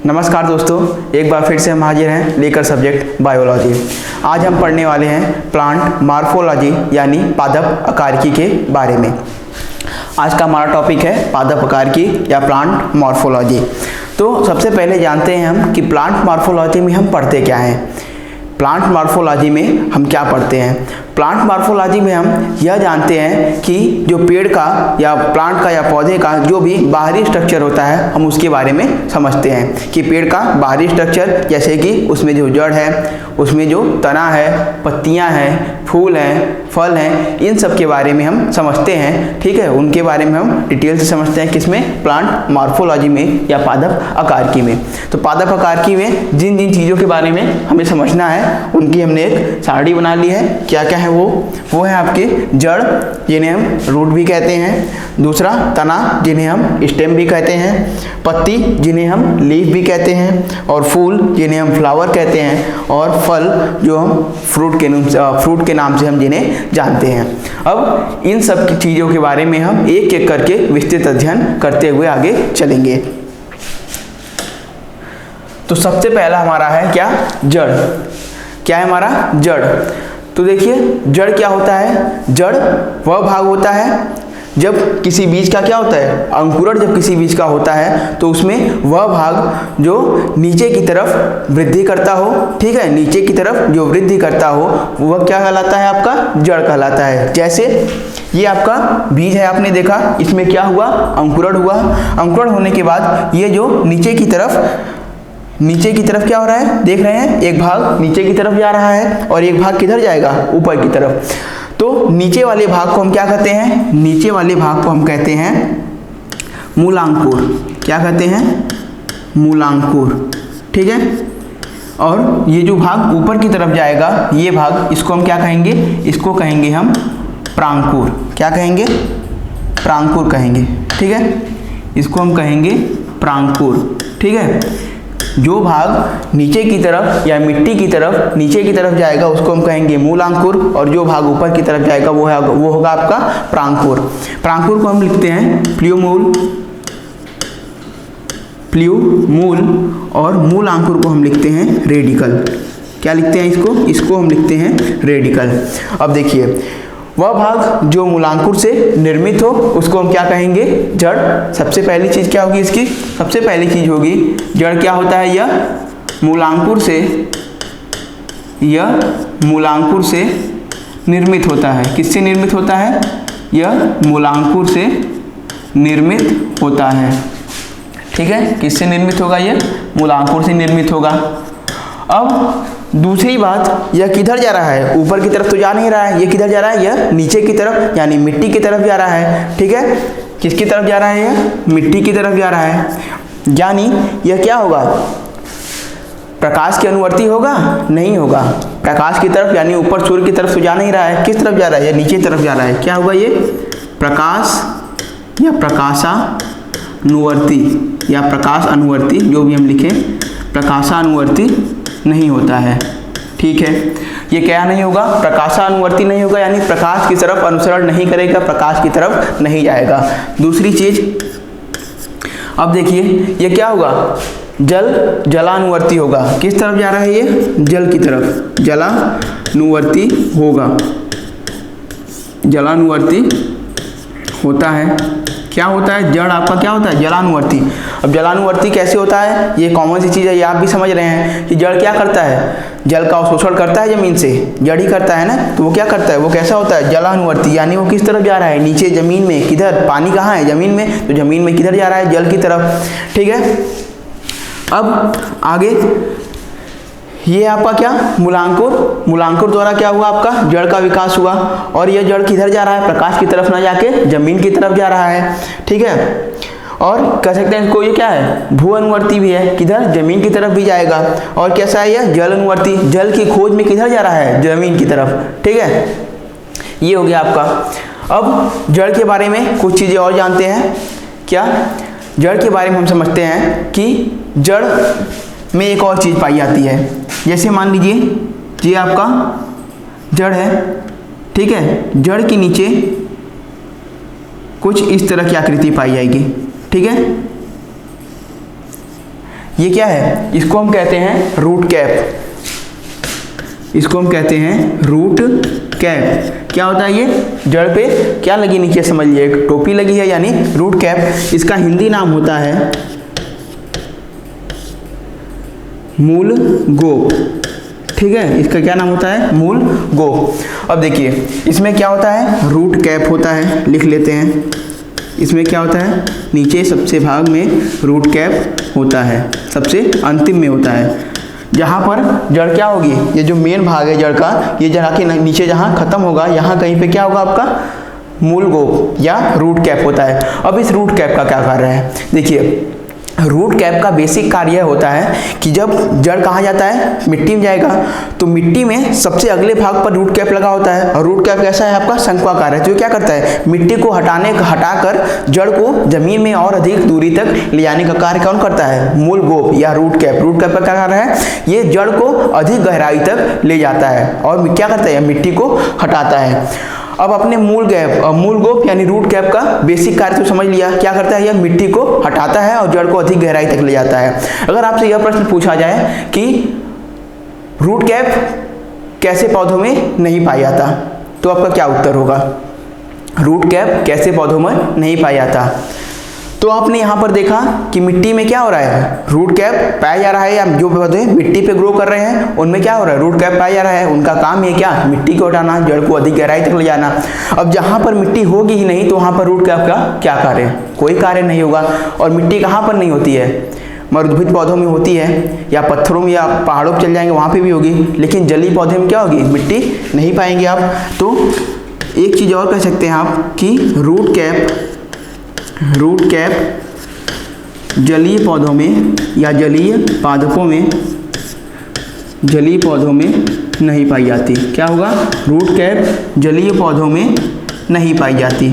नमस्कार दोस्तों, एक बार फिर से हम हाजिर हैं लेकर सब्जेक्ट बायोलॉजी। आज हम पढ़ने वाले हैं प्लांट मॉर्फोलॉजी यानी पादप आकारिकी के बारे में। आज का हमारा टॉपिक है पादप आकारिकी या प्लांट मॉर्फोलॉजी। तो सबसे पहले जानते हैं हम कि प्लांट मॉर्फोलॉजी में हम पढ़ते क्या हैं। प्लांट मॉर्फोलॉजी में हम क्या पढ़ते हैं? प्लांट मॉर्फोलॉजी में हम यह जानते हैं कि जो पेड़ का या प्लांट का या पौधे का जो भी बाहरी स्ट्रक्चर होता है हम उसके बारे में समझते हैं कि पेड़ का बाहरी स्ट्रक्चर, जैसे कि उसमें जो जड़ है, उसमें जो तना है, पत्तियां हैं, फूल हैं, फल हैं, इन सब के बारे में हम समझते हैं। ठीक है, उनके बारे में हम डिटेल से समझते हैं। किसमें? प्लांट मॉर्फोलॉजी में या पादप आकारिकी में। तो पादप आकारिकी में जिन जिन चीज़ों के बारे में हमें समझना है उनकी हमने एक सारणी बना ली है। क्या क्या है वो है आपके जड़, जिन्हें हम रूट भी कहते हैं। दूसरा तना, जिन्हें हम स्टेम भी कहते हैं। पत्ती, जिन्हें हम लीफ भी कहते हैं। और फूल, जिन्हें हम फ्लावर कहते हैं। और फल, जो हम फ्रूट के नाम से हम जिन्हें जानते हैं। अब इन सब की चीज़ों के बारे में हम एक एक करके विस्तृत अध्ययन करते हुए आगे चलेंगे। तो सबसे पहला हमारा है क्या? जड़। क्या है हमारा? जड़। तो देखिए, जड़ क्या होता है? जड़ वह भाग होता है जब किसी बीज का क्या होता है? अंकुरण जब किसी बीज का होता है तो उसमें वह भाग जो नीचे की तरफ वृद्धि करता हो। ठीक है, नीचे की तरफ जो वृद्धि करता हो वह क्या कहलाता है? आपका जड़ कहलाता है। जैसे ये आपका बीज है, आपने देखा इसमें क्या हुआ? अंकुरण हुआ। अंकुरण होने के बाद ये जो नीचे की तरफ क्या हो रहा है? देख रहे हैं, एक भाग नीचे की तरफ जा रहा है और एक भाग किधर जाएगा? ऊपर की तरफ। तो नीचे वाले भाग को हम क्या कहते हैं? नीचे वाले भाग को हम कहते हैं मूलांकुर। क्या कहते हैं? मूलांकुर। ठीक है, और ये जो भाग ऊपर की तरफ जाएगा, ये भाग, इसको हम क्या कहेंगे? इसको कहेंगे हम प्रांकुर। क्या कहेंगे? प्रांकुर कहेंगे। ठीक है, इसको हम कहेंगे प्रांकुर। ठीक है, जो भाग नीचे की तरफ या मिट्टी की तरफ नीचे की तरफ जाएगा उसको हम कहेंगे मूलांकुर, और जो भाग ऊपर की तरफ जाएगा वो होगा आपका प्रांकुर। प्रांकुर को हम लिखते हैं प्ल्यूमूल, और मूलांकुर को हम लिखते हैं रेडिकल। क्या लिखते हैं इसको हम लिखते हैं रेडिकल। अब देखिए, वह भाग जो मूलांकुर से निर्मित हो उसको हम क्या कहेंगे? जड़। सबसे पहली चीज क्या होगी इसकी? सबसे पहली चीज होगी जड़। क्या होता है? यह मूलांकुर से निर्मित होता है। किससे निर्मित होता है? यह मूलांकुर से निर्मित होता है। ठीक है, किससे निर्मित होगा? यह मूलांकुर से निर्मित होगा। अब दूसरी बात, यह किधर जा रहा है? ऊपर की तरफ तो जा नहीं रहा है, ये किधर जा रहा है? यह नीचे की तरफ यानी मिट्टी की तरफ जा रहा है। ठीक है, किसकी तरफ जा रहा है? यह मिट्टी की तरफ जा रहा है। यानी यह क्या होगा? प्रकाश के अनुवर्ती होगा? नहीं होगा। प्रकाश की तरफ यानी ऊपर सूर्य की तरफ तो जा नहीं रहा है। किस तरफ जा रहा है? यह नीचे तरफ जा रहा है। क्या होगा? ये प्रकाश या प्रकाशानुवर्ती या प्रकाश अनुवर्ती, जो भी हम लिखें, प्रकाशानुवर्ती नहीं होता है। ठीक है, ये क्या नहीं होगा? प्रकाशानुवर्ती नहीं होगा, यानी प्रकाश की तरफ अनुसरण नहीं करेगा, प्रकाश की तरफ नहीं जाएगा। दूसरी चीज, अब देखिए ये क्या होगा? जलानुवर्ती होगा। किस तरफ जा रहा है? ये जल की तरफ, जलानुवर्ती होगा। जलानुवर्ती होता है। क्या होता है? जड़ आपका क्या होता है? जलानुवर्ती। अब जलानुवर्ती कैसे होता है? ये कॉमन सी चीज़ है, ये आप भी समझ रहे हैं कि जड़ क्या करता है? जल का अवशोषण करता है जमीन से, जड़ ही करता है ना। तो वो क्या करता है? वो कैसा होता है? जलानुवर्ती। यानी वो किस तरफ जा रहा है? नीचे जमीन में। किधर? पानी कहाँ है? जमीन में। तो जमीन में किधर जा रहा है? जल की तरफ। ठीक है, अब आगे ये आपका क्या? मूलांकुर। मूलांकुर द्वारा क्या हुआ? आपका जड़ का विकास हुआ। और यह जड़ किधर जा रहा है? प्रकाश की तरफ ना जाके जमीन की तरफ जा रहा है। ठीक है, और कह सकते हैं इसको, ये क्या है? भू अनुवर्ती भी है। किधर? जमीन की तरफ भी जाएगा। और कैसा है यह? जल अनुवर्ती। जल की खोज में किधर जा रहा है? जमीन की तरफ। ठीक है, ये हो गया आपका। अब जड़ के बारे में कुछ चीज़ें और जानते हैं। क्या? जड़ के बारे में हम समझते हैं कि जड़ में एक और चीज़ पाई जाती है। जैसे मान लीजिए ये आपका जड़ है। ठीक है, जड़ के नीचे कुछ इस तरह की आकृति पाई जाएगी। ठीक है, ये क्या है, इसको हम कहते हैं रूट कैप, इसको हम कहते हैं रूट कैप। क्या होता है ये, जड़ पे क्या लगी नीचे समझ लीजिए, एक टोपी लगी है यानी रूट कैप। इसका हिंदी नाम होता है मूल गोप, ठीक है, इसका क्या नाम होता है, मूल गोप। अब देखिए इसमें क्या होता है, रूट कैप होता है, लिख लेते हैं। इसमें क्या होता है, नीचे सबसे भाग में रूट कैप होता है, सबसे अंतिम में होता है, जहाँ पर जड़ क्या होगी, ये जो मेन भाग है जड़ का, ये जहाँ के नीचे जहाँ खत्म होगा, यहाँ कहीं पे क्या होगा आपका मूल गोप या रूट कैप होता है। अब इस रूट कैप का क्या कार्य है, देखिए रूट कैप का बेसिक कार्य होता है कि जब जड़ कहाँ जाता है, मिट्टी में जाएगा, तो मिट्टी में सबसे अगले भाग पर रूट कैप लगा होता है। और रूट कैप कैसा है आपका, शंक्वाकार है। तो क्या करता है, मिट्टी को हटाकर जड़ को जमीन में और अधिक दूरी तक ले जाने का कार्य कौन करता है, मूल गोप या रूट कैप। रूट कैप का क्या कार्य है, ये जड़ को अधिक गहराई तक ले जाता है और क्या करता है, मिट्टी को हटाता है। अब अपने मूल गोप यानी रूट कैप का बेसिक कार्य तो समझ लिया, क्या करता है, यह मिट्टी को हटाता है और जड़ को अधिक गहराई तक ले जाता है। अगर आपसे यह प्रश्न पूछा जाए कि रूट कैप कैसे पौधों में नहीं पाया जाता, तो आपका क्या उत्तर होगा, रूट कैप कैसे पौधों में नहीं पाया जाता। तो आपने यहाँ पर देखा कि मिट्टी में क्या हो रहा है, रूट कैप पाया जा रहा है, या जो पौधे मिट्टी पे ग्रो कर रहे हैं उनमें क्या हो रहा है, रूट कैप पाया जा रहा है। उनका काम है क्या, मिट्टी को हटाना, जड़ को अधिक गहराई तक ले जाना। अब जहाँ पर मिट्टी होगी ही नहीं तो वहाँ पर रूट कैप का क्या कार्य है, कोई कार्य नहीं होगा। और मिट्टी कहाँ पर नहीं होती है, मरुभूमि पौधों में होती है, या पत्थरों में या पहाड़ों पर चल जाएंगे वहाँ पर भी होगी, लेकिन जलीय पौधे में क्या होगी, मिट्टी नहीं पाएंगे आप। तो एक चीज़ और कह सकते हैं आप कि रूट कैप जलीय पौधों में या जलीय पादपों में नहीं पाई जाती। क्या होगा, रूट कैप जलीय पौधों में नहीं पाई जाती,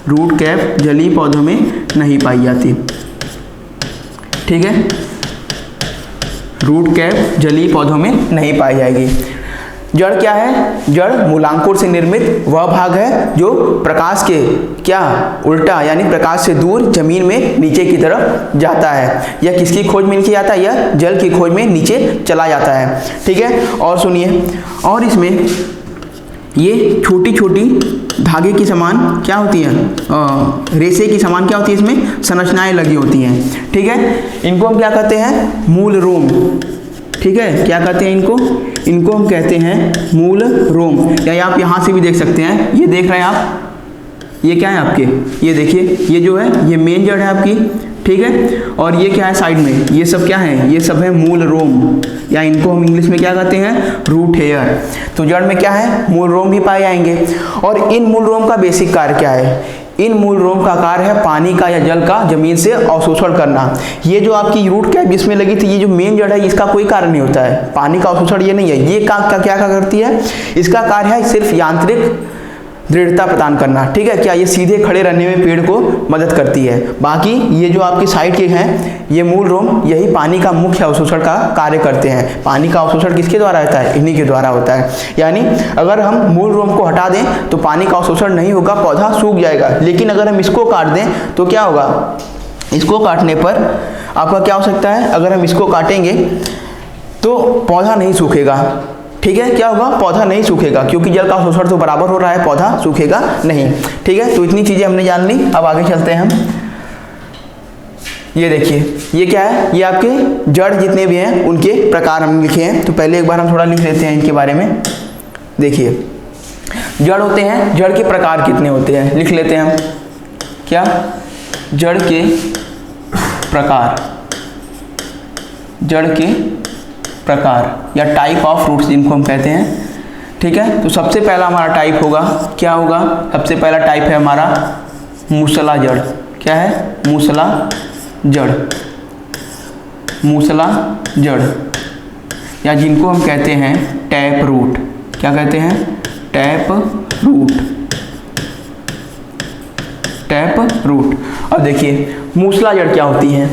रूट कैप जलीय पौधों में नहीं पाई जाती, ठीक है, रूट कैप जलीय पौधों में नहीं पाई जाएगी। जड़ क्या है, जड़ मूलांकुर से निर्मित वह भाग है जो प्रकाश के क्या उल्टा यानी प्रकाश से दूर जमीन में नीचे की तरफ जाता है। यह किसकी खोज में नीचे जाता है, यह जल की खोज में नीचे चला जाता है, ठीक है। और सुनिए, और इसमें ये छोटी छोटी धागे की समान क्या होती हैं, रेशे की समान क्या होती है, इसमें संरचनाएं लगी होती हैं, ठीक है। इनको हम क्या कहते हैं, मूल रोम, ठीक है। क्या कहते हैं इनको हम कहते हैं मूल रोम। या आप यहाँ से भी देख सकते हैं, ये देख रहे हैं आप, ये क्या है आपके, ये देखिए, ये जो है ये मेन जड़ है आपकी, ठीक है। और ये क्या है साइड में, ये सब क्या है, ये सब है मूल रोम, या इनको हम इंग्लिश में क्या कहते हैं, रूट हेयर। तो जड़ में क्या है, मूल रोम भी पाए जाएंगे। और इन मूल रोम का बेसिक कार्य क्या है, इन मूल रोम का कार्य है पानी का या जल का जमीन से अवशोषण करना। ये जो आपकी रूट कैप जिसमें लगी थी, ये जो मेन जड़ है, इसका कोई कार्य नहीं होता है, पानी का अवशोषण ये नहीं है। ये क्या करती है, इसका कार्य है सिर्फ यांत्रिक दृढ़ता प्रदान करना, ठीक है। क्या ये सीधे खड़े रहने में पेड़ को मदद करती है। बाकी ये जो आपकी साइड के हैं, ये मूल रोम, यही पानी का मुख्य अवशोषण का कार्य करते हैं। पानी का अवशोषण किसके द्वारा होता है, इन्हीं के द्वारा होता है। यानी अगर हम मूल रोम को हटा दें तो पानी का अवशोषण नहीं होगा, पौधा सूख जाएगा। लेकिन अगर हम इसको काट दें तो क्या होगा, इसको काटने पर आपका क्या हो सकता है, अगर हम इसको काटेंगे तो पौधा नहीं सूखेगा, ठीक है। क्या होगा, पौधा नहीं सूखेगा, क्योंकि जल का अवशोषण तो बराबर हो रहा है, पौधा सूखेगा नहीं, ठीक है। तो इतनी चीजें हमने जान ली। अब आगे चलते हैं हम। ये देखिए, ये क्या है, ये आपके जड़ जितने भी हैं उनके प्रकार हम लिखे हैं। तो पहले एक बार हम थोड़ा लिख लेते हैं इनके बारे में। देखिए, जड़ होते हैं, जड़ के प्रकार कितने होते हैं, लिख लेते हैं हम। क्या, जड़ के प्रकार, जड़ के प्रकार या टाइप ऑफ रूट्स जिनको हम कहते हैं, ठीक है। तो सबसे पहला हमारा टाइप होगा, क्या होगा, सबसे पहला टाइप है हमारा मूसला जड़। क्या है, मूसला जड़, मूसला जड़, या जिनको हम कहते हैं टैप रूट। क्या कहते हैं, टैप रूट, टैप रूट। अब देखिए मूसला जड़ क्या होती है,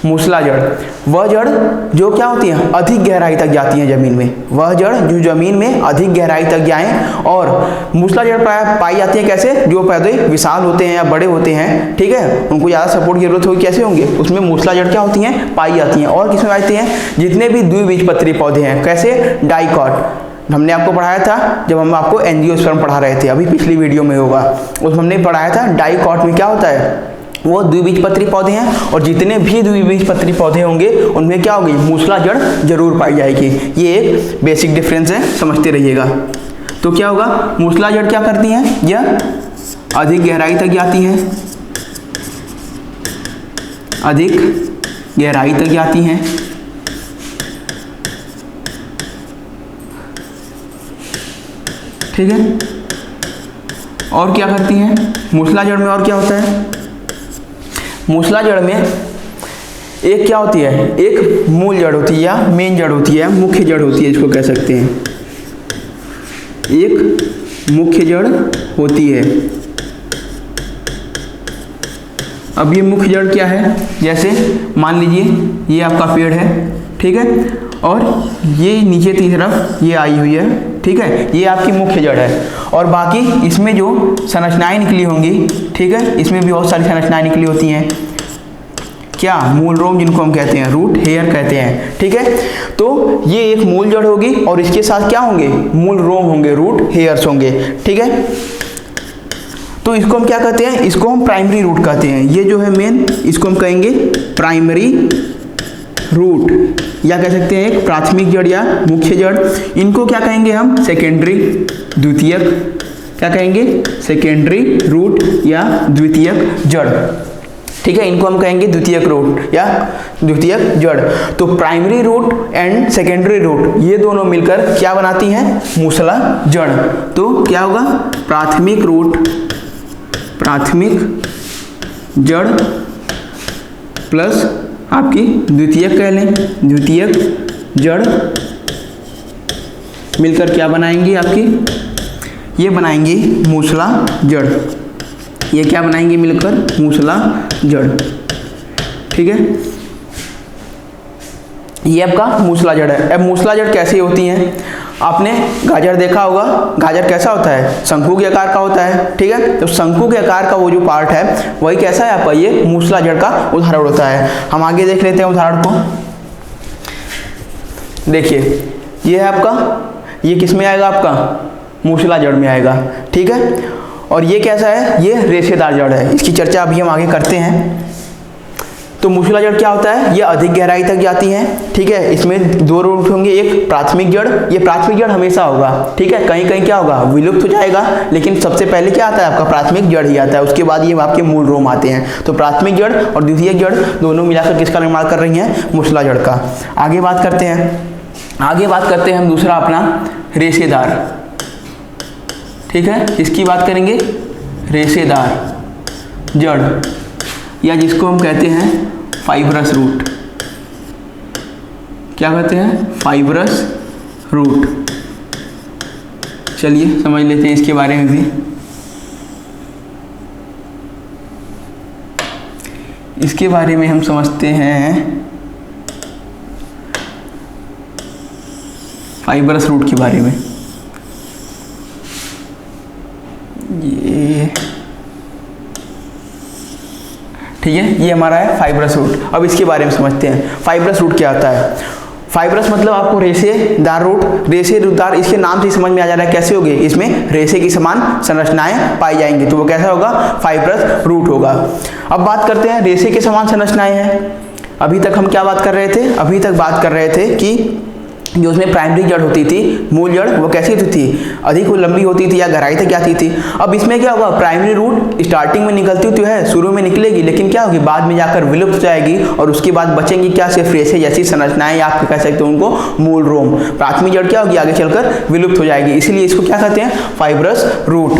मूसला जड़ वह जड़ जो क्या होती है अधिक गहराई तक जाती है ज़मीन में, वह जड़ जो ज़मीन में अधिक गहराई तक जाएं। और मूसला जड़ पाई जाती है कैसे, जो पौधे विशाल होते हैं या बड़े होते हैं, ठीक है, उनको ज़्यादा सपोर्ट की जरूरत होगी, कैसे होंगे, उसमें मूसला जड़ क्या होती हैं पाई जाती हैं। और किसमें पाई जाती हैं, जितने भी द्विबीजपत्री पौधे हैं, कैसे, डाइकॉट। हमने आपको पढ़ाया था जब हम आपको एंजियोस्पर्म पढ़ा रहे थे, अभी पिछली वीडियो में होगा, उसमें हमने पढ़ाया था डाइकॉट में क्या होता है, वो द्विबीजपत्री पौधे हैं। और जितने भी द्विबीजपत्री पौधे होंगे उनमें क्या होगी, मूसला जड़ जरूर पाई जाएगी। ये एक बेसिक डिफरेंस है, समझते रहिएगा। तो क्या होगा, मूसला जड़ क्या करती हैं, यह अधिक गहराई तक जाती हैं, अधिक गहराई तक जाती हैं, ठीक है। और क्या करती हैं मूसला जड़ में, और क्या होता है, मूसला जड़ में एक क्या होती है, एक मूल जड़ होती है या मेन जड़ होती है, मुख्य जड़ होती है, इसको कह सकते हैं, एक मुख्य जड़ होती है। अब ये मुख्य जड़ क्या है, जैसे मान लीजिए ये आपका पेड़ है, ठीक है, और ये नीचे की तरफ ये आई हुई है, ठीक है, ये आपकी मुख्य जड़ है। और बाकी इसमें जो संरचनाएं निकली होंगी, ठीक है, इसमें भी बहुत सारी संरचनाएं निकली होती हैं, क्या, मूल रोम, जिनको हम कहते हैं रूट हेयर कहते हैं, ठीक है। तो ये एक मूल जड़ होगी और इसके साथ क्या होंगे, मूल रोम होंगे, रूट हेयर्स होंगे, ठीक है। तो इसको हम क्या कहते हैं, इसको हम प्राइमरी रूट कहते हैं। ये जो है मेन, इसको हम कहेंगे प्राइमरी रूट, या कह सकते हैं एक प्राथमिक जड़ या मुख्य जड़। इनको क्या कहेंगे हम, सेकेंडरी, द्वितीयक, क्या कहेंगे, सेकेंडरी रूट या द्वितीयक जड़, ठीक है, इनको हम कहेंगे द्वितीयक रूट या द्वितीयक जड़। तो primary root and secondary root ये दोनों मिलकर क्या बनाती हैं, मूसला जड़। तो क्या होगा, प्राथमिक रूट, प्राथमिक जड़ प्लस आपकी द्वितीयक कह लें, द्वितीयक जड़ मिलकर क्या बनाएंगी आपकी, ये बनाएंगी मूसला जड़। ये क्या बनाएंगे मिलकर, मूसला जड़, ठीक है। ये आपका मूसला जड़ है। अब मूसला जड़ कैसी होती हैं, आपने गाजर देखा होगा, गाजर कैसा होता है, शंकु के आकार का होता है, ठीक है। तो शंकु के आकार का वो जो पार्ट है वही कैसा है आपका, ये मूसला जड़ का उदाहरण होता है। हम आगे देख लेते हैं उदाहरण को। देखिए ये है आपका, ये किस में आएगा आपका, मूसला जड़ में आएगा, ठीक है। और ये कैसा है, ये रेशेदार जड़ है, इसकी चर्चा अभी हम आगे करते हैं। तो मूसला जड़ क्या होता है, ये अधिक गहराई तक जाती है, ठीक है। इसमें दो रूट होंगे, एक प्राथमिक जड़, ये प्राथमिक जड़ हमेशा होगा, ठीक है, कहीं कहीं क्या होगा, विलुप्त हो जाएगा, लेकिन सबसे पहले क्या आता है आपका, प्राथमिक जड़ ही आता है, उसके बाद ये आपके मूल रोम आते हैं। तो प्राथमिक जड़ और द्वितीयक जड़ दोनों मिलाकर किसका निर्माण कर रही हैं, मूसला जड़ का। आगे बात करते हैं हम दूसरा अपना रेशेदार, ठीक है, इसकी बात करेंगे रेशेदार जड़, या जिसको हम कहते हैं फाइब्रस रूट। क्या कहते हैं, फाइब्रस रूट। चलिए समझ लेते हैं इसके बारे में भी। इसके बारे में हम समझते हैं फाइब्रस रूट के बारे में। ये ठीक है, ये हमारा है फाइब्रस रूट। अब इसके बारे में समझते हैं फाइब्रस रूट क्या होता है। फाइब्रस मतलब आपको रेशेदार रूट, रेशेदार इसके नाम से ही समझ में आ जा रहा है कैसे होगी, इसमें रेशे की समान संरचनाएं पाई जाएंगी, तो वो कैसा होगा, फाइब्रस रूट होगा। अब बात करते हैं रेशे के समान संरचनाएं हैं। अभी तक हम क्या बात कर रहे थे, अभी तक बात कर रहे थे कि जो उसमें प्राइमरी जड़ होती थी, मूल जड़, वो कैसी होती थी, अधिक लंबी होती थी या गहराई तक जाती थी। अब इसमें क्या होगा, प्राइमरी रूट स्टार्टिंग में निकलती तो है, शुरू में निकलेगी, लेकिन क्या होगी, बाद में जाकर विलुप्त हो जाएगी और उसके बाद बचेंगी क्या, सिर्फ रेशे जैसी संरचनाएं, आप कह सकते हो उनको मूल रोम। प्राथमिक जड़ क्या होगी, आगे चलकर विलुप्त हो जाएगी, इसीलिए इसको क्या कहते हैं, फाइब्रस रूट।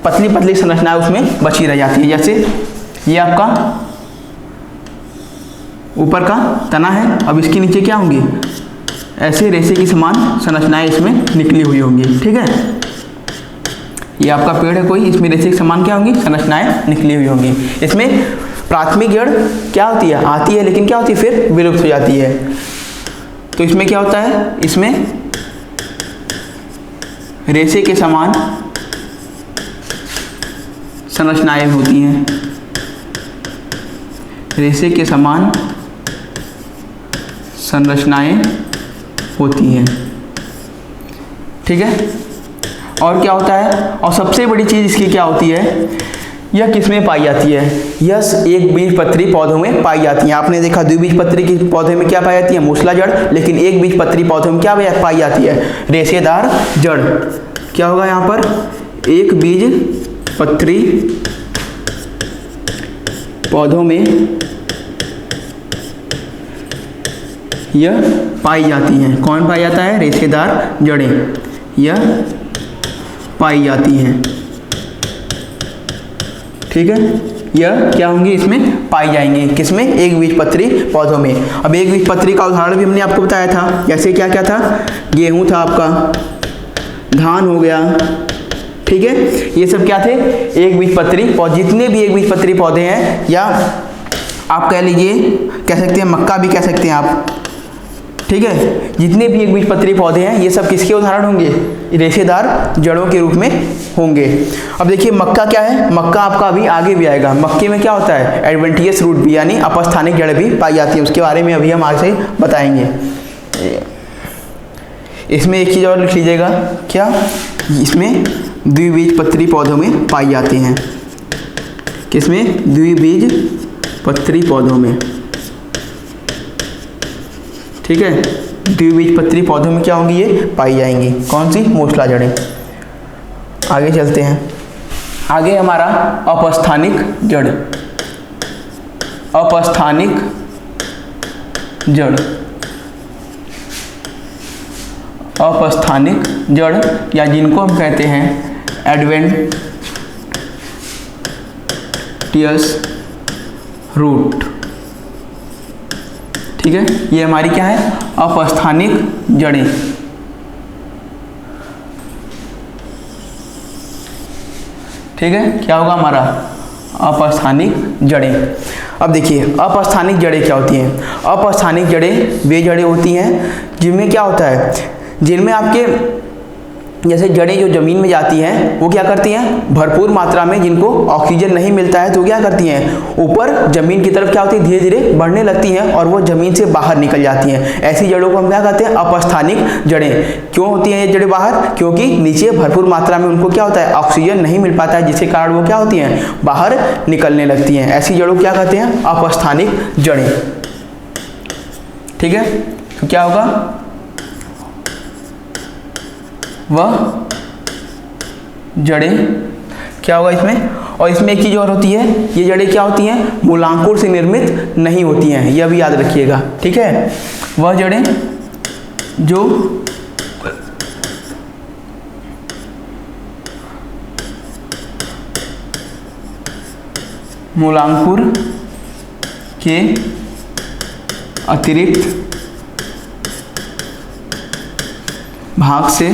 पतली पतली संरचनाएं उसमें बची रह जाती है। जैसे ये आपका ऊपर का तना है, अब इसके नीचे क्या होंगी, ऐसे रेशे की समान संरचनाएं इसमें निकली हुई होंगी, ठीक है। ये आपका पेड़ है कोई, इसमें रेशे के समान क्या होंगी, संरचनाएं निकली हुई होंगी। इसमें प्राथमिक जड़ क्या होती है, आती है लेकिन क्या होती है फिर विलुप्त हो जाती है। तो इसमें क्या होता है, इसमें रेशे के समान संरचनाएं होती हैं, रेशे के समान संरचनाएं होती हैं, ठीक है। और क्या होता है, और सबसे बड़ी चीज इसकी क्या होती है, यह किसमें पाई जाती है, यह एक बीजपत्री पौधों में पाई जाती है। आपने देखा द्विबीजपत्री के पौधे में क्या पाई जाती है, मूसला जड़, लेकिन एक बीजपत्री पौधे में क्या पाई जाती है, रेशेदार जड़। क्या होगा यहाँ पर, एक बीजपत्री पौधों में यह पाई जाती हैं। कौन पाई जाता है, रेशेदार जड़ें यह पाई जाती हैं, ठीक है। यह क्या होंगी, इसमें पाई जाएंगे, किसमें, एक बीजपत्री पौधों में। अब एक बीजपत्री का उदाहरण भी हमने आपको बताया था, जैसे क्या क्या था, गेहूं था आपका, धान हो गया, ठीक है। ये सब क्या थे, एक बीजपत्री पौधे। जितने भी एक बीजपत्री पौधे हैं, या आप कह लीजिए, कह सकते हैं मक्का भी कह सकते हैं आप, ठीक है। जितने भी एक बीजपत्री पौधे हैं ये सब किसके उदाहरण होंगे, रेशेदार जड़ों के रूप में होंगे। अब देखिए मक्का क्या है, मक्का आपका अभी आगे भी आएगा। मक्के में क्या होता है, एडवेंटिशियस रूट भी यानी अपस्थानिक जड़ भी पाई जाती है, उसके बारे में अभी हम आगे बताएंगे। इसमें एक चीज़ और लिख लीजिएगा, क्या, इसमें द्विबीजपत्री पौधों में पाई जाती हैं, किसमें, द्विबीजपत्री पौधों में, ठीक है। द्विबीजपत्री पौधों में क्या होंगी, ये पाई जाएंगी, कौन सी, मूसला जड़ें। आगे चलते हैं, आगे हमारा अपस्थानिक जड़, अपस्थानिक जड़, अपस्थानिक जड़, या जिनको हम कहते हैं एडवेंटिशियस रूट, ठीक है। ये हमारी क्या है, अपस्थानिक जड़ें, ठीक है। क्या होगा हमारा, अपस्थानिक जड़ें। अब देखिए अपस्थानिक जड़ें क्या होती हैं, अपस्थानिक जड़ें वे जड़ें होती हैं जिनमें क्या होता है, जिनमें आपके जैसे जड़ें जो जमीन में जाती हैं वो क्या करती हैं, भरपूर मात्रा में, जिनको ऑक्सीजन नहीं मिलता है तो क्या करती हैं, ऊपर जमीन की तरफ क्या होती है, धीरे धीरे बढ़ने लगती हैं और वो जमीन से बाहर निकल जाती हैं। ऐसी जड़ों को हम क्या कहते हैं, अपस्थानिक जड़ें। क्यों होती हैं ये जड़ें बाहर, क्योंकि नीचे भरपूर मात्रा में उनको क्या होता है, ऑक्सीजन नहीं मिल पाता है, जिसके कारण वो क्या होती हैं, बाहर निकलने लगती हैं। ऐसी जड़ों को क्या कहते हैं, अपस्थानिक जड़ें, ठीक है। तो क्या होगा, वह जड़ें क्या होगा इसमें। और इसमें एक चीज़ और होती है, ये जड़ें क्या होती हैं, मूलांकुर से निर्मित नहीं होती हैं, यह भी याद रखिएगा, ठीक है। वह जड़ें जो मूलांकुर के अतिरिक्त भाग से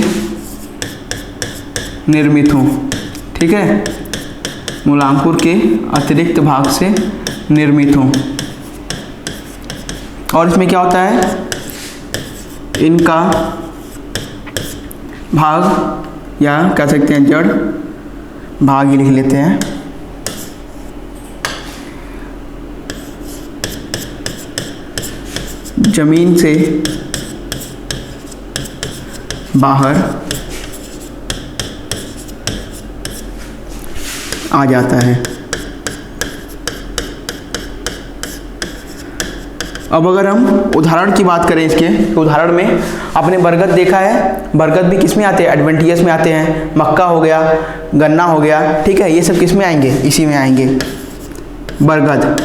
निर्मित हूँ, ठीक है। मूलांकुर के अतिरिक्त भाग से निर्मित हूँ। और इसमें क्या होता है, इनका भाग, या कह सकते हैं जड़ भाग ही लिख लेते हैं, जमीन से बाहर आ जाता है। अब अगर हम उदाहरण की बात करें इसके, तो उदाहरण में आपने बरगद देखा है, बरगद भी किस में आते हैं, एडवेंटिशियस में आते हैं। मक्का हो गया, गन्ना हो गया, ठीक है, ये सब किस में आएंगे, इसी में आएंगे, बरगद।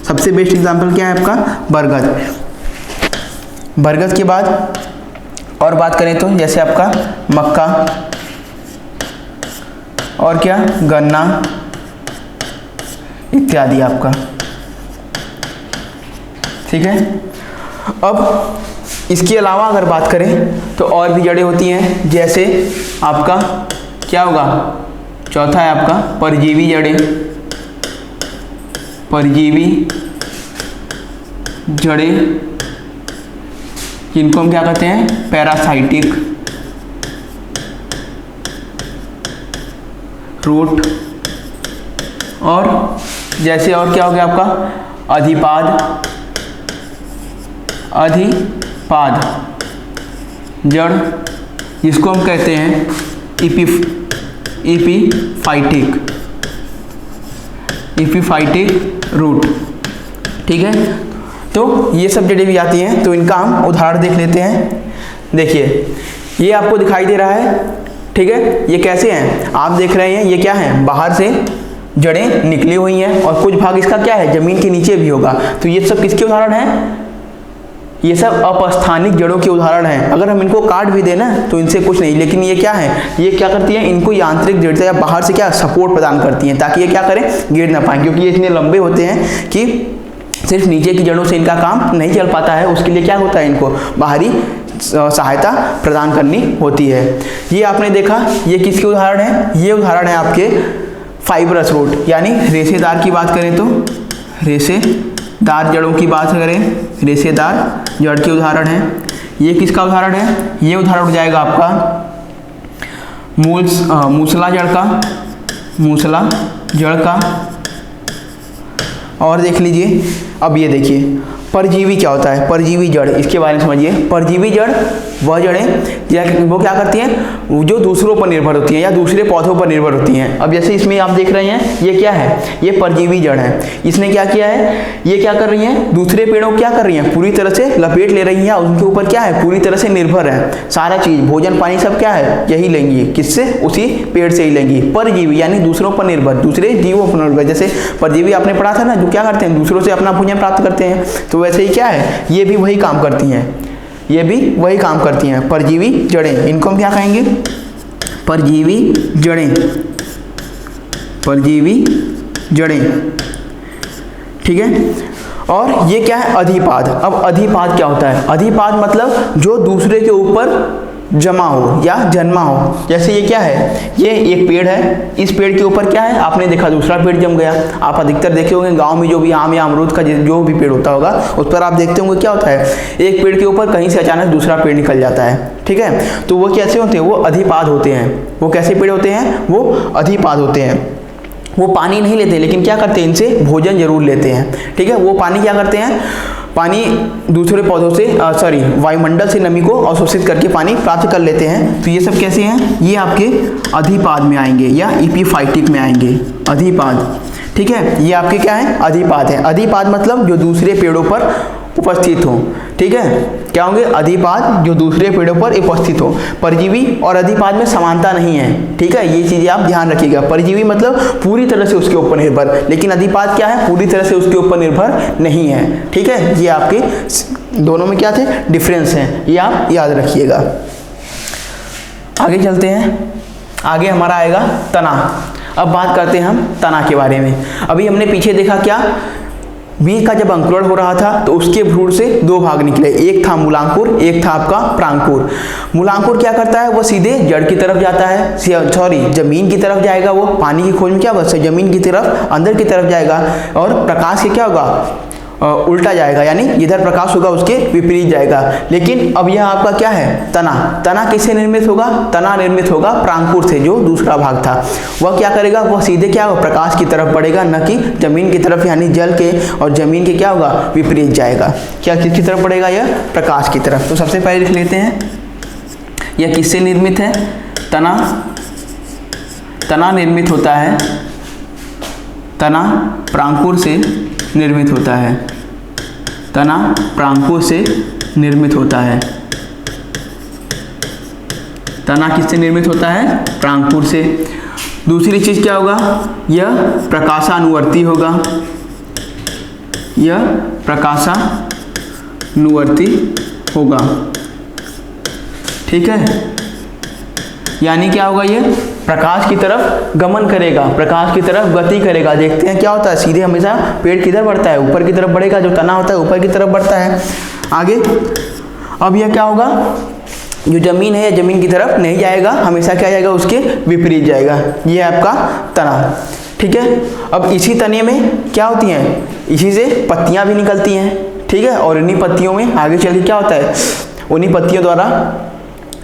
सबसे बेस्ट एग्जाम्पल क्या है आपका, बरगद। बरगद के बाद और बात करें तो जैसे आपका मक्का और क्या, गन्ना इत्यादि आपका, ठीक है। अब इसके अलावा अगर बात करें तो और भी जड़ें होती हैं, जैसे आपका क्या होगा, चौथा है आपका परजीवी जड़ें, परजीवी जड़ें, जिनको हम क्या कहते हैं, पैरासाइटिक रूट। और जैसे और क्या हो गया आपका, अधिपाद जड़, जिसको हम कहते हैं एपिफाइटिक रूट। ठीक है, तो ये सब जड़ें भी आती हैं, तो इनका हम उदाहरण देख लेते हैं। देखिए ये आपको दिखाई दे रहा है, ठीक है, ये कैसे हैं आप देख रहे हैं, ये क्या है, बाहर से जड़ें निकली हुई हैं और कुछ भाग इसका क्या है, जमीन के नीचे भी होगा। तो ये सब किसके उदाहरण हैं, ये सब अपस्थानिक जड़ों के उदाहरण हैं। अगर हम इनको काट भी देना तो इनसे कुछ नहीं, लेकिन ये क्या है, ये क्या करती हैं, इनको यांत्रिक दृढ़ता या बाहर से क्या सपोर्ट प्रदान करती हैं, ताकि ये क्या करें, गिर ना पाए, क्योंकि ये इतने लंबे होते हैं कि सिर्फ नीचे की जड़ों से इनका काम नहीं चल पाता है। उसके लिए क्या होता है, इनको बाहरी सहायता प्रदान करनी होती है। ये आपने देखा, ये किसके उदाहरण है, ये उदाहरण है आपके फाइब्रस रूट, यानी रेशेदार की बात करें तो रेशेदार जड़ों की बात करें, रेशेदार जड़ के उदाहरण है। ये किसका उदाहरण है, ये उदाहरण हो जाएगा आपका मूसला जड़ का। और देख लीजिए, अब ये देखिए परजीवी क्या होता है, परजीवी जड़, इसके बारे में समझिए। परजीवी जड़ वह जड़ें वो क्या करती हैं, जो दूसरों पर निर्भर होती हैं या दूसरे पौधों पर निर्भर होती हैं। अब जैसे इसमें आप देख रहे हैं, ये क्या है, ये परजीवी जड़ है। इसने क्या किया है, ये क्या कर रही हैं, दूसरे पेड़ों क्या कर रही हैं, पूरी तरह से लपेट ले रही हैं, उनके ऊपर क्या है, पूरी तरह से निर्भर है। सारा चीज, भोजन पानी सब क्या है, यही लेंगी, किससे, उसी पेड़ से ही लेंगी। परजीवी यानी दूसरों पर निर्भर, दूसरे जीवों पर निर्भर। जैसे परजीवी आपने पढ़ा था ना, जो क्या करते हैं, दूसरों से अपना भोजन प्राप्त करते हैं, तो वैसे ही क्या है, ये भी वही काम करती हैं, ये भी वही काम करती हैं, परजीवी जड़ें। इनको हम क्या कहेंगे, परजीवी जड़ें, ठीक है। और ये क्या है, अधिपाद। अब अधिपाद क्या होता है, अधिपाद मतलब जो दूसरे के ऊपर जमा हो या जन्मा हो। जैसे ये क्या है, ये एक पेड़ है, इस पेड़ के ऊपर क्या है, आपने देखा दूसरा पेड़ जम गया। आप अधिकतर देखे होंगे गांव में, जो भी आम या अमरूद का जो भी पेड़ होता होगा, उस पर आप देखते होंगे क्या होता है, एक पेड़ के ऊपर कहीं से अचानक दूसरा पेड़ निकल जाता है, ठीक है। तो वो कैसे होते हैं, वो अधिपाद होते हैं। वो कैसे पेड़ होते हैं, वो अधिपाद होते हैं। वो पानी नहीं लेते, लेकिन क्या करते हैं, इनसे भोजन जरूर लेते हैं, ठीक है। वो पानी क्या करते हैं, पानी दूसरे पौधों से वायुमंडल से नमी को अवशोषित करके पानी प्राप्त कर लेते हैं। तो ये सब कैसे हैं, ये आपके अधिपाद में आएंगे या एपिफाइटिक में आएंगे, अधिपाद, ठीक है। ये आपके क्या है, अधिपाद है। अधिपाद मतलब जो दूसरे पेड़ों पर उपस्थित हो, ठीक है। क्या होंगे, अधिपाद जो दूसरे पेड़ों पर उपस्थित हो। परजीवी और अधिपाद में समानता नहीं है, ठीक है, ये चीजें आप ध्यान रखिएगा। परजीवी मतलब पूरी तरह से उसके ऊपर निर्भर, लेकिन अधिपाद क्या है, पूरी तरह से उसके ऊपर निर्भर नहीं है, ठीक है। ये आपके दोनों में क्या थे, डिफरेंस है, ये आप याद रखिएगा। आगे चलते हैं, आगे हमारा आएगा तना। अब बात करते हैं हम तना के बारे में। अभी हमने पीछे देखा क्या, बीज का जब अंकुरण हो रहा था तो उसके भ्रूण से दो भाग निकले, एक था मूलांकुर, एक था आपका प्रांकुर। मूलांकुर क्या करता है, वो सीधे जड़ की तरफ जाता है, जमीन की तरफ जाएगा। वो पानी की खोज में क्या होगा, जमीन की तरफ, अंदर की तरफ जाएगा। और प्रकाश से क्या होगा, उल्टा जाएगा, यानी इधर प्रकाश होगा उसके विपरीत जाएगा। लेकिन अब यह आपका क्या है, तना। तना किससे निर्मित होगा, तना निर्मित होगा प्रांकुर से, जो दूसरा भाग था। वह क्या करेगा, वह सीधे क्या होगा, प्रकाश की तरफ बढ़ेगा, न कि जमीन की तरफ, यानी जल के और जमीन के क्या होगा, विपरीत जाएगा। क्या किसकी तरफ बढ़ेगा, यह प्रकाश की तरफ। तो सबसे पहले लिख लेते हैं, यह किससे निर्मित है, तना। तना निर्मित होता है, तना प्रांकुर से निर्मित होता है, तना प्रांकुर से निर्मित होता है। तना किससे निर्मित होता है, प्रांकुर से। दूसरी चीज क्या होगा, यह प्रकाशानुवर्ती होगा, यह प्रकाशानुवर्ती होगा, ठीक है। यानी क्या होगा, ये प्रकाश की तरफ गमन करेगा, प्रकाश की तरफ गति करेगा। देखते हैं क्या होता है, सीधे हमेशा पेड़ किधर बढ़ता है, ऊपर की तरफ बढ़ेगा। जो तना होता है ऊपर की तरफ बढ़ता है। आगे अब यह क्या होगा, जो जमीन है जमीन की तरफ नहीं जाएगा, हमेशा क्या जाएगा, उसके विपरीत जाएगा। ये है आपका तना। ठीक है। अब इसी तने में क्या होती हैं, इसी से पत्तियां भी निकलती हैं, ठीक है। और इन्हीं पत्तियों में आगे चल के क्या होता है, उन्हीं पत्तियों द्वारा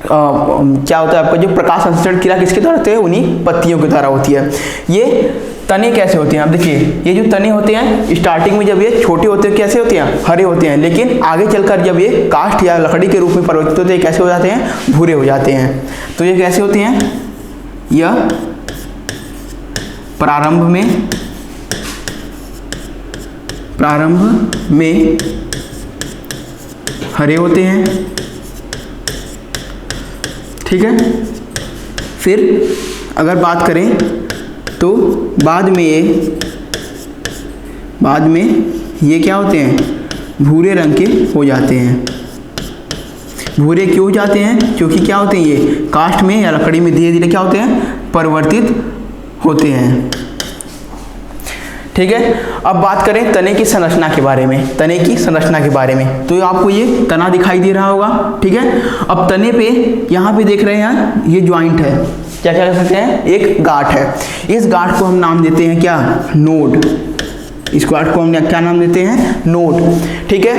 क्या होता है आपका जो प्रकाश संश्लेषण क्रिया किसके द्वारा होती है, उन्हीं पत्तियों के द्वारा होती है। ये तने कैसे होते हैं, आप देखिए ये जो तने होते हैं स्टार्टिंग में जब ये छोटे होते हैं कैसे होते हैं, हरे होते हैं, लेकिन आगे चलकर जब ये काष्ठ या लकड़ी के रूप में परिवर्तित होते हैं कैसे हो जाते हैं, भूरे हो जाते हैं। तो ये कैसे होते हैं, यह प्रारंभ में हरे होते हैं, ठीक है। फिर अगर बात करें तो बाद में ये क्या होते हैं, भूरे रंग के हो जाते हैं। भूरे क्यों हो जाते हैं, क्योंकि क्या होते हैं, ये काष्ठ में या लकड़ी में धीरे धीरे क्या होते हैं, परिवर्तित होते हैं, ठीक है। अब बात करें तने की संरचना के बारे में, तने की संरचना के बारे में, तो आपको ये तना दिखाई दे रहा होगा, ठीक है। अब तने पे यहाँ पे देख रहे हैं ये ज्वाइंट है, क्या क्या कह सकते हैं, एक गांठ है। इस गांठ को हम नाम देते हैं क्या, नोड। इस गांठ को हम क्या नाम देते हैं, नोड, ठीक है।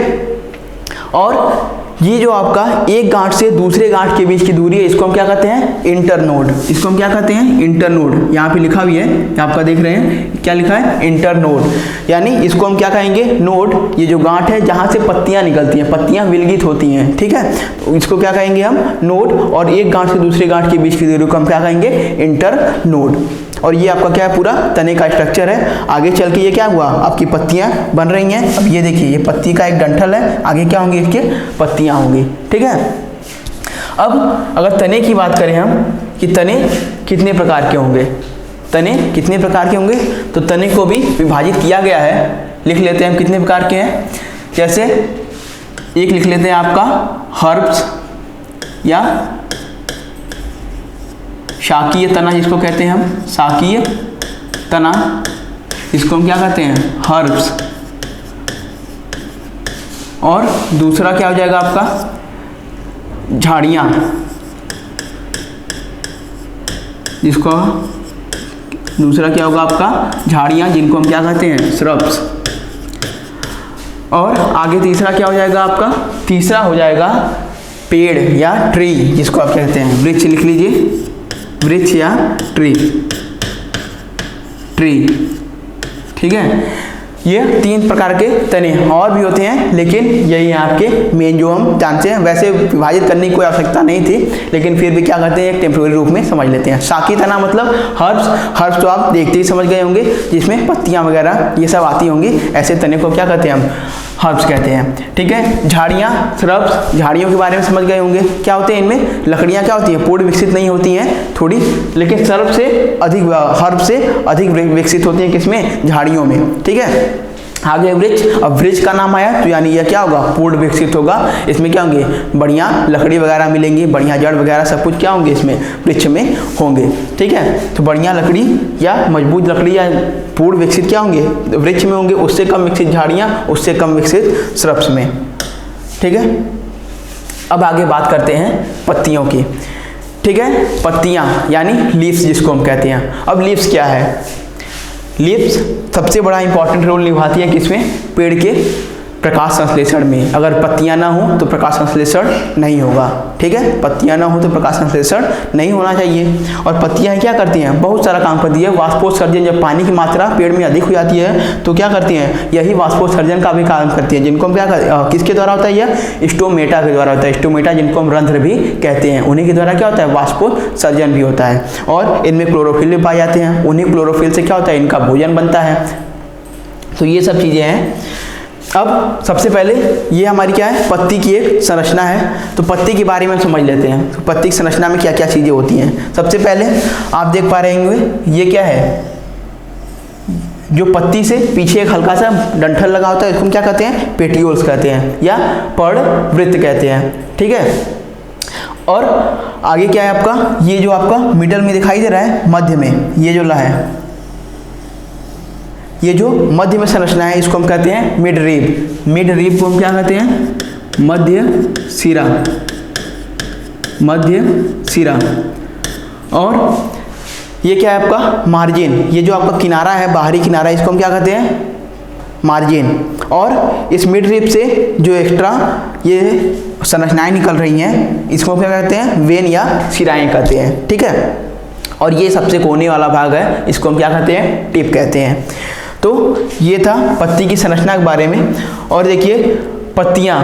और ये जो आपका एक गांठ से दूसरे गांठ के बीच की दूरी है इसको हम क्या कहते हैं, इंटरनोड। इसको हम क्या कहते हैं, इंटरनोड। यहाँ पे लिखा भी है, आपका देख रहे हैं क्या लिखा है, इंटरनोड। यानी इसको हम क्या कहेंगे, नोड। ये जो गांठ है जहाँ से पत्तियां निकलती हैं, पत्तियां विलगित होती हैं, ठीक है, तो इसको क्या कहेंगे हम, नोड। और एक गांठ से दूसरे गांठ के बीच की दूरी को हम क्या कहेंगे, इंटरनोड। और ये आपका क्या है, पूरा तने का स्ट्रक्चर है। आगे चल के ये क्या हुआ, आपकी पत्तियां बन रही हैं। अब ये देखिए ये पत्ती का एक डंठल है, आगे क्या होंगे, इसके पत्तियां होंगी, ठीक है। अब अगर तने की बात करें हम कि तने कितने प्रकार के होंगे, तने कितने प्रकार के होंगे, तो तने को भी विभाजित किया गया है। लिख लेते हैं हम कितने प्रकार के हैं। जैसे एक लिख लेते हैं आपका हर्ब्स या शाकीय तना, जिसको कहते हैं हम शाकीय तना, इसको हम क्या कहते हैं, हर्ब्स। और दूसरा क्या हो जाएगा आपका झाड़ियाँ, जिसको दूसरा क्या होगा आपका झाड़ियाँ, जिनको हम क्या कहते हैं, श्रब्स। और आगे तीसरा क्या हो जाएगा आपका, तीसरा हो जाएगा पेड़ या ट्री, जिसको आप कहते हैं वृक्ष। लिख लीजिए वृक्ष या ट्री, ठीक है। ये तीन प्रकार के तने और भी होते हैं, लेकिन यही है आपके मेन जो हम जानते हैं। वैसे विभाजित करने की कोई आवश्यकता नहीं थी, लेकिन फिर भी क्या करते हैं, एक टेम्परेरी रूप में समझ लेते हैं। शाकीय तना मतलब हर्ब्स तो आप देखते ही समझ गए होंगे, जिसमें पत्तियां वगैरह ये सब आती होंगी, ऐसे तने को क्या कहते हैं हम, हर्ब्स कहते हैं, ठीक है। झाड़ियाँ, श्रब्स, झाड़ियों के बारे में समझ गए होंगे। क्या होते हैं इनमें, लकड़ियाँ क्या होती हैं, पूर्ण विकसित नहीं होती हैं थोड़ी, लेकिन हर्ब से अधिक विकसित होती हैं किसमें, झाड़ियों में, ठीक है। आगे वृक्ष, अब वृक्ष का नाम आया तो यानी यह क्या होगा, पूर्ण विकसित होगा। इसमें क्या होंगे, बढ़िया लकड़ी वगैरह मिलेंगी, बढ़िया जड़ वगैरह सब कुछ क्या होंगे इसमें वृक्ष में होंगे, ठीक है। तो बढ़िया लकड़ी या मजबूत लकड़ी या पूर्ण विकसित क्या होंगे, वृक्ष में होंगे। उससे कम विकसित झाड़ियाँ, उससे कम विकसित श्रब्स में, ठीक है। अब आगे बात करते हैं पत्तियों की, ठीक है। पत्तियाँ यानी लीव्स जिसको हम कहते हैं। अब लीव्स क्या है, लीव्स सबसे बड़ा इंपॉर्टेंट रोल निभाती है किसमें, पेड़ के प्रकाश संश्लेषण में। अगर पत्तियां ना हो तो प्रकाश संश्लेषण नहीं होगा, ठीक है। पत्तियां ना हो तो प्रकाश संश्लेषण नहीं होना चाहिए। और पत्तियां क्या करती हैं, बहुत सारा काम करती है। वाष्पोत्सर्जन, जब पानी की मात्रा पेड़ में अधिक हो जाती है तो क्या करती हैं, यही वाष्पोत्सर्जन का भी काम करती है, जिनको हम क्या किसके द्वारा होता है, यह स्टोमेटा के द्वारा होता है। स्टोमेटा जिनको हम रंध्र भी कहते हैं, उन्हीं के द्वारा क्या होता है, वाष्पोत्सर्जन भी होता है। और इनमें क्लोरोफिल भी पाए जाते हैं, उन्हीं क्लोरोफिल से क्या होता है, इनका भोजन बनता है। तो ये सब चीज़ें हैं। अब सबसे पहले ये हमारी क्या है, पत्ती की एक संरचना है। तो पत्ती के बारे में समझ लेते हैं, तो पत्ती की संरचना में क्या क्या चीज़ें होती हैं। सबसे पहले आप देख पा रहे होंगे ये क्या है, जो पत्ती से पीछे एक हल्का सा डंठल लगा होता है, इसको हम क्या कहते हैं, पेटियोल्स कहते हैं या पर्णवृत्त कहते हैं, ठीक है। और आगे क्या है आपका, ये जो आपका मिडल में दिखाई दे रहा है, मध्य में ये जो ला है, ये जो मध्य में संरचना है, इसको हम कहते हैं मिड रीब। मिड रीब को हम क्या कहते हैं, मध्य सिरा, मध्य सिरा। और ये क्या है आपका मार्जिन, ये जो आपका किनारा है, बाहरी किनारा, इसको हम क्या कहते हैं, मार्जिन। और इस मिड रिब से जो एक्स्ट्रा ये संरचनाएं निकल रही हैं, इसको क्या कहते हैं, वेन या शिराएं कहते हैं, ठीक है। और ये सबसे कोने वाला भाग है, इसको हम क्या कहते हैं, टिप कहते हैं। तो ये था पत्ती की संरचना के बारे में। और देखिए पत्तियां,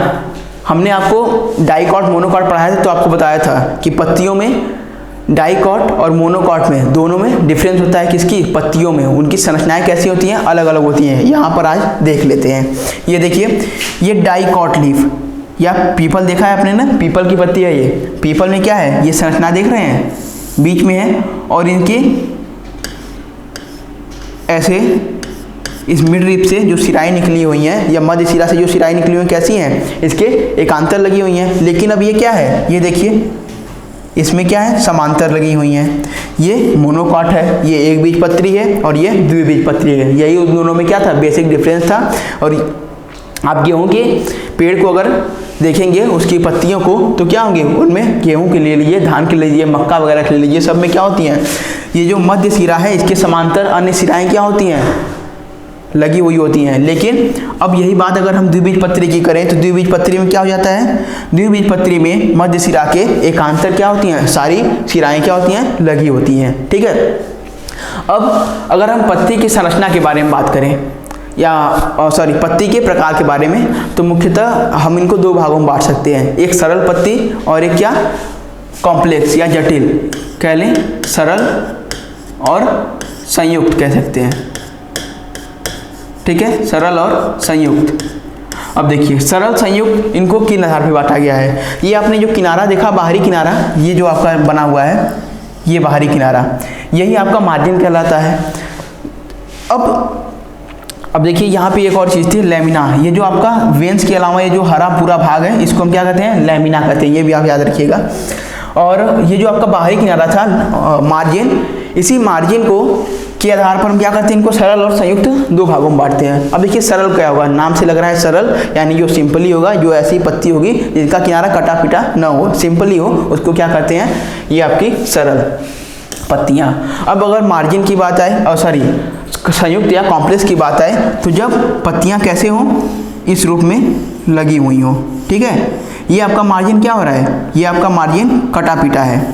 हमने आपको डाइकॉट मोनोकॉट पढ़ाया था, तो आपको बताया था कि पत्तियों में, डाइकॉट और मोनोकॉट में, दोनों में डिफरेंस होता है। किसकी, पत्तियों में, उनकी संरचनाएं कैसी होती हैं, अलग अलग होती हैं। यहाँ पर आज देख लेते हैं। ये देखिए, ये डाइकॉट लीफ या पीपल देखा है आपने ना, पीपल की पत्ती है ये। पीपल में क्या है, ये संरचना देख रहे हैं, बीच में है, और इनकी ऐसे इस मिड रिब से जो सिराएं निकली हुई हैं, या मध्य सिरा से जो सिराएं निकली हुई हैं, कैसी हैं, इसके एकांतर लगी हुई हैं। लेकिन अब ये क्या है, ये देखिए इसमें क्या है, समांतर लगी हुई हैं। ये मोनोकॉट है, ये एक बीजपत्री है, और ये द्विबीजपत्री है। यही उन दोनों में क्या था, बेसिक डिफरेंस था। और आप गेहूं के पेड़ को अगर देखेंगे, उसकी पत्तियों को, तो क्या होंगे, उनमें गेहूं के ले लीजिए, धान के ले लीजिए, मक्का वगैरह के ले लीजिए, सब में क्या होती हैं, ये जो मध्य सिरा है, इसके समांतर अन्य सिराएं क्या होती हैं, लगी हुई होती हैं। लेकिन अब यही बात अगर हम द्विबीजपत्री की करें, तो द्विबीजपत्री में क्या हो जाता है, द्विबीजपत्री में मध्य सिरा के एकांतर क्या होती हैं, सारी सिराएं क्या होती हैं, लगी होती हैं, ठीक है। अब अगर हम पत्ती की संरचना के बारे में बात करें, या सॉरी पत्ती के प्रकार के बारे में, तो मुख्यतः हम इनको दो भागों में बांट सकते हैं, एक सरल पत्ती और एक क्या, कॉम्प्लेक्स या जटिल कह लें, सरल और संयुक्त कह सकते हैं, ठीक है, सरल और संयुक्त। अब देखिए सरल संयुक्त, इनको किन आधार पर बांटा गया है। ये आपने जो किनारा देखा, बाहरी किनारा, ये जो आपका बना हुआ है, ये बाहरी किनारा, यही आपका मार्जिन कहलाता है। अब देखिए यहाँ पे एक और चीज़ थी, लेमिना। ये जो आपका वेंस के अलावा ये जो हरा पूरा भाग है, इसको हम क्या कहते हैं, लेमिना कहते हैं, ये भी आप याद रखिएगा। और ये जो आपका बाहरी किनारा था, मार्जिन, इसी मार्जिन को के आधार पर हम क्या करते हैं, इनको सरल और संयुक्त दो भागों में बांटते हैं। अब देखिए सरल क्या होगा, नाम से लग रहा है सरल, यानी जो सिंपली होगा, जो ऐसी पत्ती होगी जिनका किनारा कटा पिटा ना हो, सिंपली हो, उसको क्या कहते हैं, ये आपकी सरल पत्तियां। अब अगर मार्जिन की बात आए, और सॉरी संयुक्त या कॉम्प्लेक्स की बात आए, तो जब पत्तियां कैसे हो, इस रूप में लगी हुई हो, ठीक है। ये आपका मार्जिन क्या हो रहा है, ये आपका मार्जिन कटा पिटा है,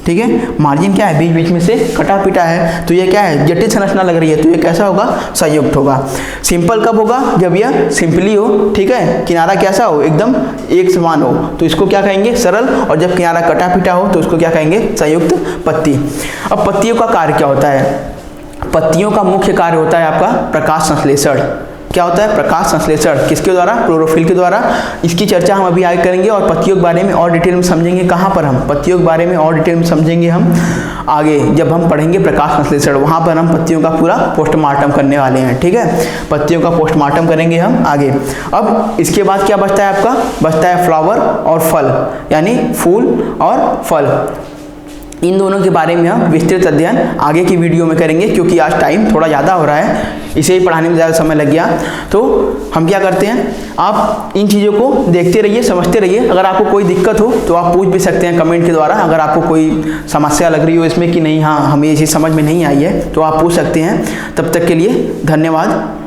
ठीक है। मार्जिन क्या है, बीच बीच में से कटा पिटा है, तो ये क्या है, जटिल संरचना लग रही है, तो ये कैसा होगा, संयुक्त होगा। सिंपल कब होगा, जब यह सिंपली हो, ठीक है, किनारा कैसा हो, एकदम एक समान हो, तो इसको क्या कहेंगे, सरल। और जब किनारा कटा पिटा हो, तो उसको क्या कहेंगे, संयुक्त पत्ती। अब पत्तियों का कार्य क्या होता है, पत्तियों का मुख्य कार्य होता है आपका प्रकाश संश्लेषण। क्या होता है, प्रकाश संश्लेषण, किसके द्वारा, क्लोरोफिल के द्वारा। इसकी चर्चा हम अभी आगे करेंगे, और पत्तियों के बारे में और डिटेल में समझेंगे। कहाँ पर हम पत्तियों के बारे में और डिटेल में समझेंगे हम आगे, जब हम पढ़ेंगे प्रकाश संश्लेषण, वहाँ पर हम पत्तियों का पूरा पोस्टमार्टम करने वाले हैं, ठीक है। पत्तियों का पोस्टमार्टम करेंगे हम आगे। अब इसके बाद क्या बचता है आपका, बचता है फ्लावर और फल, यानी फूल और फल। इन दोनों के बारे में हम विस्तृत अध्ययन आगे की वीडियो में करेंगे, क्योंकि आज टाइम थोड़ा ज़्यादा हो रहा है, इसे ही पढ़ाने में ज़्यादा समय लग गया। तो हम क्या करते हैं, आप इन चीज़ों को देखते रहिए, समझते रहिए। अगर आपको कोई दिक्कत हो तो आप पूछ भी सकते हैं कमेंट के द्वारा। अगर आपको कोई समस्या लग रही हो इसमें कि नहीं, हाँ हमें ये चीज़ समझ में नहीं आई है, तो आप पूछ सकते हैं। तब तक के लिए धन्यवाद।